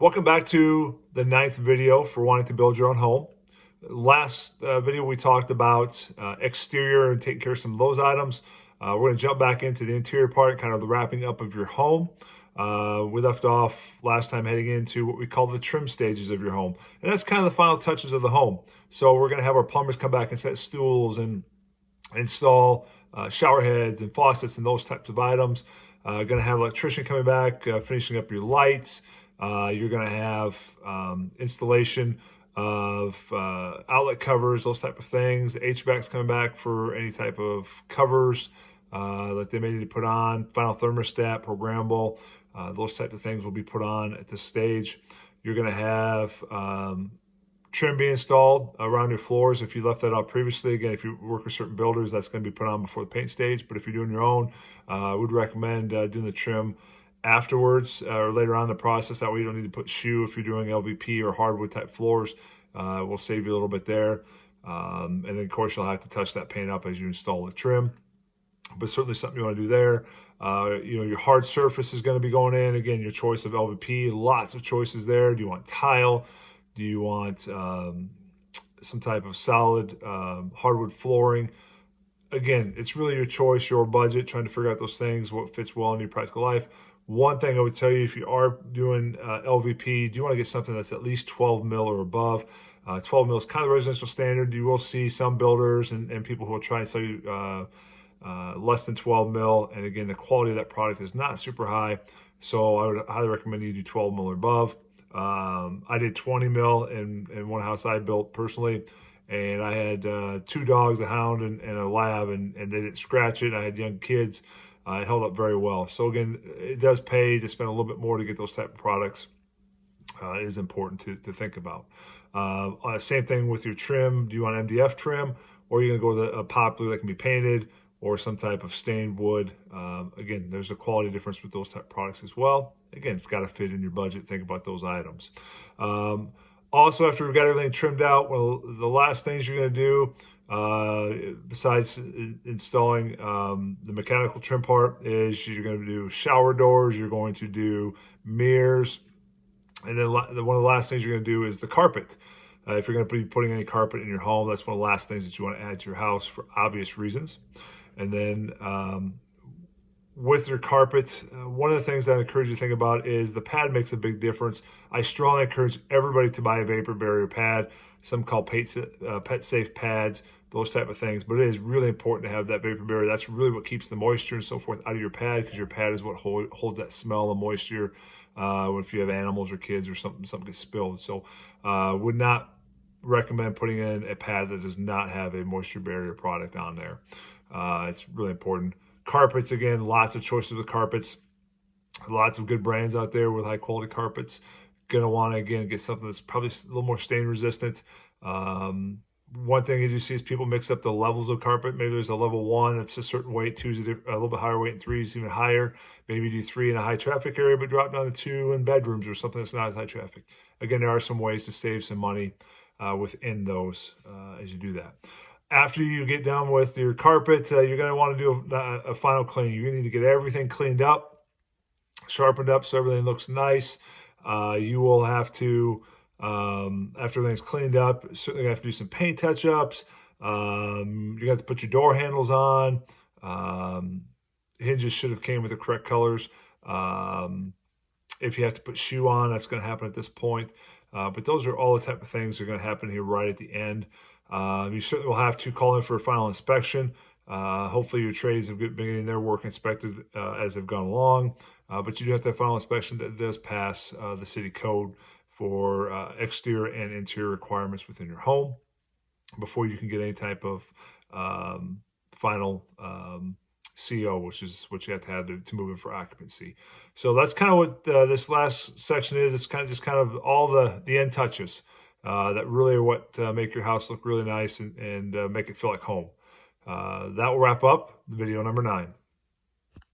Welcome back to the 9th video for wanting to build your own home. Last video we talked about exterior and taking care of some of those items. We're going to jump back into the interior part, kind of the wrapping up of your home. We left off last time heading into what we call the trim stages of your home. And that's kind of the final touches of the home. So we're going to have our plumbers come back and set stools and install shower heads and faucets and those types of items. Going to have an electrician coming back, finishing up your lights. You're going to have installation of outlet covers, those type of things. The HVAC's coming back for any type of covers that they may need to put on. Final thermostat, programmable, those type of things will be put on at this stage. You're going to have trim be installed around your floors. If you left that out previously, again, if you work with certain builders, that's going to be put on before the paint stage. But if you're doing your own, I would recommend doing the trim afterwards or later on in the process. That way you don't need to put shoe if you're doing LVP or hardwood type floors. Will save you a little bit there. And then of course you'll have to touch that paint up as you install the trim, but certainly something you want to do there. Your hard surface is going to be going in. Again, your choice of LVP, lots of choices there. Do you want tile? Do you want some type of solid hardwood flooring? Again, it's really your choice, your budget, trying to figure out those things, what fits well in your practical life. One thing I would tell you, if you are doing LVP, do you want to get something that's at least 12 mil or above? 12 mil is kind of the residential standard. You will see some builders and people who will try and sell you less than 12 mil. And again, the quality of that product is not super high. So I would highly recommend you do 12 mil or above. I did 20 mil in one house I built personally. And I had 2 dogs, a hound and a lab, and they didn't scratch it. I had young kids. It held up very well. So again, it does pay to spend a little bit more to get those type of products. It is important to think about. Same thing with your trim. Do you want MDF trim, or are you going to go with a poplar that can be painted, or some type of stained wood? Again, there's a quality difference with those type of products as well. Again, it's got to fit in your budget. Think about those items. Also, after we've got everything trimmed out, well, the last things you're going to do, besides installing the mechanical trim part, is you're going to do shower doors, you're going to do mirrors, and then one of the last things you're going to do is the carpet. If you're going to be putting any carpet in your home, that's one of the last things that you want to add to your house for obvious reasons. And then with your carpet, one of the things that I encourage you to think about is the pad makes a big difference. I strongly encourage everybody to buy a vapor barrier pad, some called pet safe pads, those type of things. But it is really important to have that vapor barrier. That's really what keeps the moisture and so forth out of your pad, because your pad is what holds that smell and moisture if you have animals or kids or something gets spilled. So would not recommend putting in a pad that does not have a moisture barrier product on there. It's really important. Carpets, again, lots of choices of carpets. Lots of good brands out there with high quality carpets. Gonna want to, again, get something that's probably a little more stain resistant. One thing you do see is people mix up the levels of carpet. Maybe there's a level 1 that's a certain weight, 2 is a little bit higher weight, and 3 is even higher. Maybe do 3 in a high traffic area, but drop down to 2 in bedrooms or something that's not as high traffic. Again, there are some ways to save some money within those as you do that. After you get done with your carpet, you're going to want to do a final clean. You're going to need to get everything cleaned up, sharpened up so everything looks nice. You will have to, after everything's cleaned up, certainly have to do some paint touch-ups. You're going to have to put your door handles on. Hinges should have came with the correct colors. If you have to put shoe on, that's going to happen at this point. But those are all the type of things that are going to happen here right at the end. You certainly will have to call in for a final inspection. Hopefully your trades have been getting their work inspected as they've gone along. But you do have to have final inspection that does pass the city code for exterior and interior requirements within your home before you can get any type of final CO, which is what you have to have to move in for occupancy. So that's kind of what this last section is. It's kind of all the end touches that really are what make your house look really nice and make it feel like home. That will wrap up video number 9.